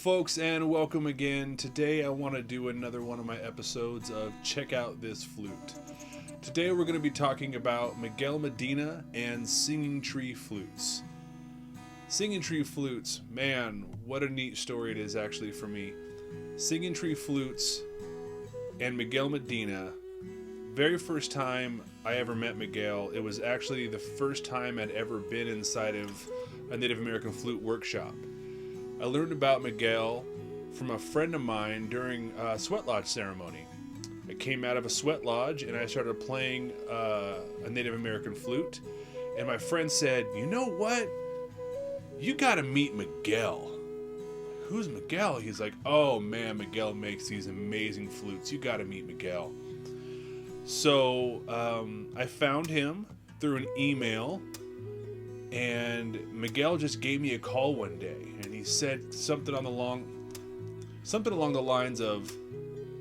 folks, and welcome again. Today I want to do another one of my episodes of Check Out This Flute. Today we're going to be talking about Miguel Medina and Singing Tree Flutes. Singing Tree Flutes, man, what a neat story it is actually for me. Singing Tree Flutes and Miguel Medina, very first time I ever met Miguel, it was actually the first time I'd ever been inside of a Native American Flute workshop. I learned about Miguel from a friend of mine during a sweat lodge ceremony. I came out of a sweat lodge and I started playing a Native American flute. And my friend said, "You know what? You gotta meet Miguel." "Who's Miguel?" He's like, "Oh man, Miguel makes these amazing flutes. You gotta meet Miguel." So I found him through an email. And Miguel just gave me a call one day, and he said something along the lines of,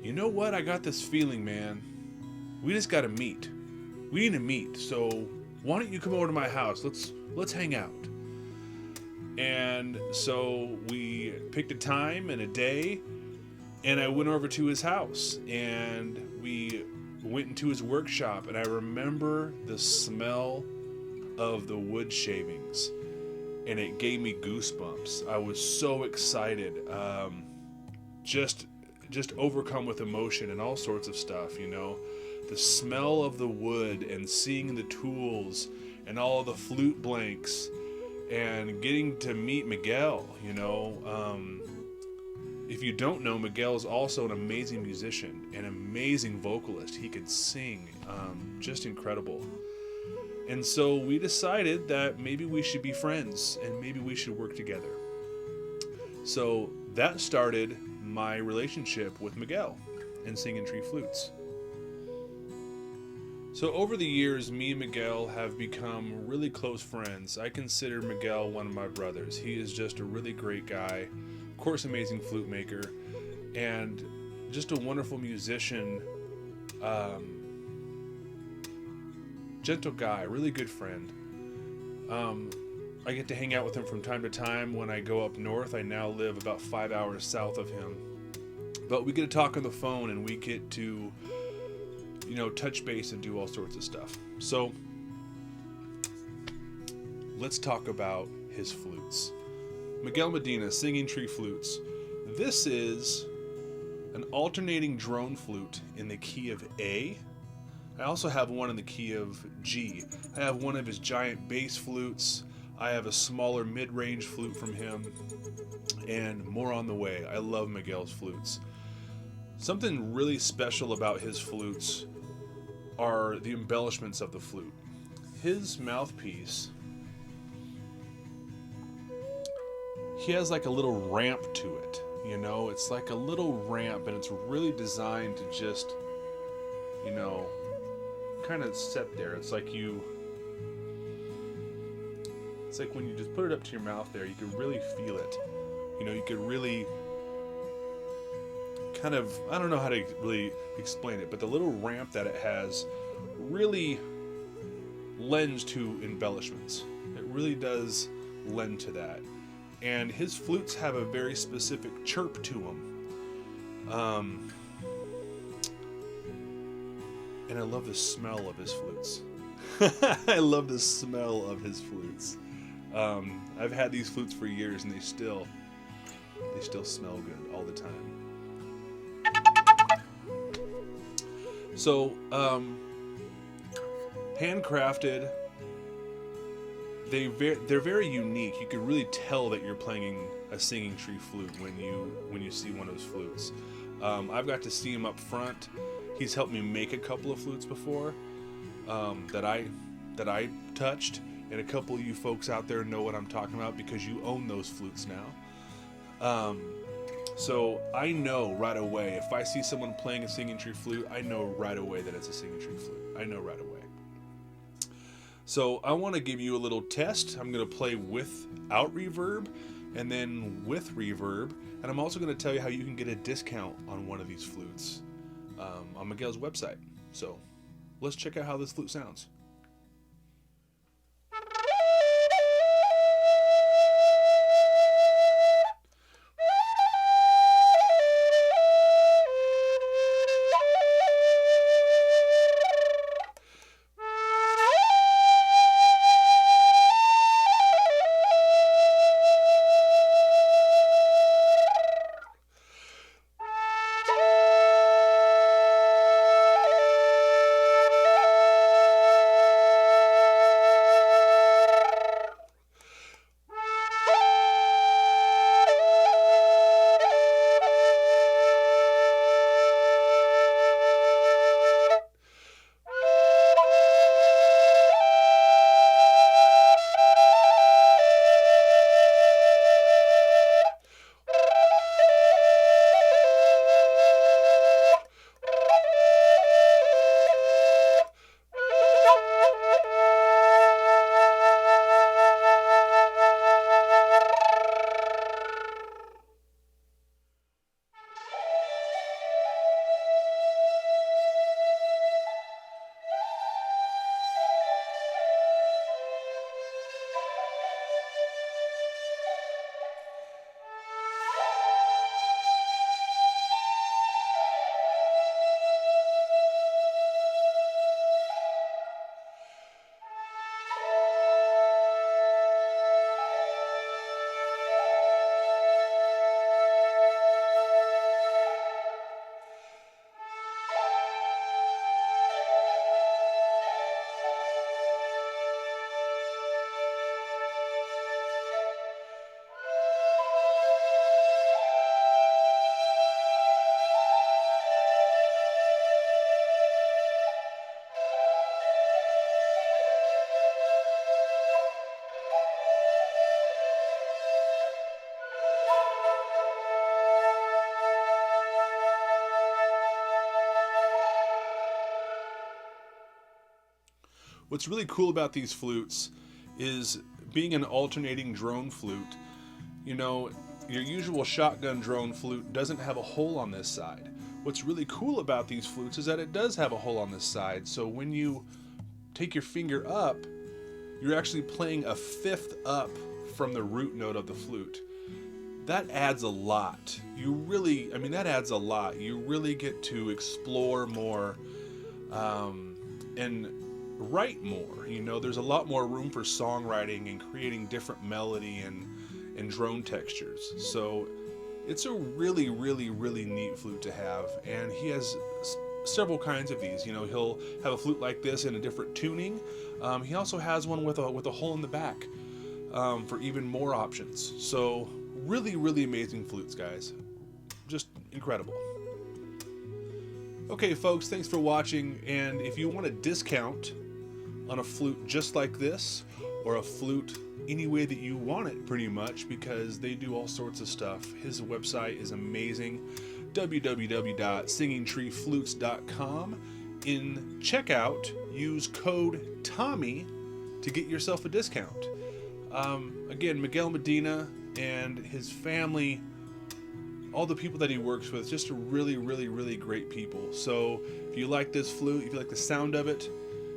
"You know what? I got this feeling, man. We just got to meet. We need to meet. So why don't you come over to my house? Let's hang out." And so we picked a time and a day, and I went over to his house, and we went into his workshop, and I remember the smell of the wood shavings, and it gave me goosebumps. I was so excited, just overcome with emotion and all sorts of stuff, you know. The smell of the wood and seeing the tools and all of the flute blanks and getting to meet Miguel, you know. If you don't know, Miguel is also an amazing musician, an amazing vocalist. He could sing, just incredible. And so we decided that maybe we should be friends and maybe we should work together. So that started my relationship with Miguel and Singing Tree Flutes. So over the years, me and Miguel have become really close friends. I consider Miguel one of my brothers. He is just a really great guy, of course, amazing flute maker, and just a wonderful musician. Gentle guy, really good friend. I get to hang out with him from time to time when I go up north. I now live about 5 hours south of him. But we get to talk on the phone and we get to, you know, touch base and do all sorts of stuff. So let's talk about his flutes. Miguel Medina, Singing Tree Flutes. This is an alternating drone flute in the key of A. I also have one in the key of G. I have one of his giant bass flutes. I have a smaller mid-range flute from him, and more on the way. I love Miguel's flutes. Something really special about his flutes are the embellishments of the flute. His mouthpiece, he has like a little ramp to it, you know? It's like a little ramp, and it's really designed to just, you know, kind of set there. It's like when you just put it up to your mouth there, you can really feel it. You know, you could really kind of, I don't know how to really explain it, but the little ramp that it has really lends to embellishments. It really does lend to that. And his flutes have a very specific chirp to them. And I love the smell of his flutes. I love the smell of his flutes. I've had these flutes for years, and they still smell good all the time. So, handcrafted. They're very unique. You can really tell that you're playing a Singing Tree flute when you see one of those flutes. I've got to see him up front. He's helped me make a couple of flutes before that I touched, and a couple of you folks out there know what I'm talking about because you own those flutes now. So I know right away, if I see someone playing a Singing Tree flute, I know right away that it's a Singing Tree flute. I know right away. So I want to give you a little test. I'm going to play without reverb and then with reverb, and I'm also going to tell you how you can get a discount on one of these flutes on Miguel's website. So let's check out how this flute sounds. What's really cool about these flutes is being an alternating drone flute. You know, your usual shotgun drone flute doesn't have a hole on this side. What's really cool about these flutes is that it does have a hole on this side. So when you take your finger up, you're actually playing a fifth up from the root note of the flute. That adds a lot. That adds a lot. You really get to explore more and write more. You know, there's a lot more room for songwriting and creating different melody and drone textures. So it's a really, really, really neat flute to have. And he has several kinds of these. You know, he'll have a flute like this in a different tuning. He also has one with a hole in the back for even more options. So really, really amazing flutes, guys. Just incredible. Okay, folks, thanks for watching. And if you want a discount on a flute just like this, or a flute any way that you want it, pretty much, because they do all sorts of stuff. His website is amazing, www.singingtreeflutes.com. In checkout, use code TOMMY to get yourself a discount. Again, Miguel Medina and his family, all the people that he works with, just really, really, really great people. So if you like this flute, if you like the sound of it,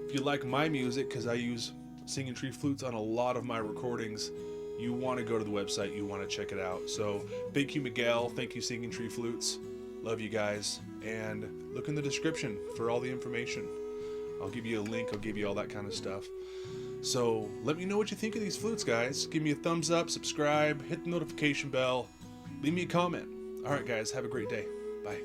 if you like my music, because I use Singing Tree Flutes on a lot of my recordings, you want to go to the website, you want to check it out. So thank you, Miguel. Thank you, Singing Tree Flutes. Love you guys. And look in the description for all the information. I'll give you a link. I'll give you all that kind of stuff. So let me know what you think of these flutes, guys. Give me a thumbs up, subscribe, hit the notification bell, leave me a comment. All right, guys, have a great day. Bye.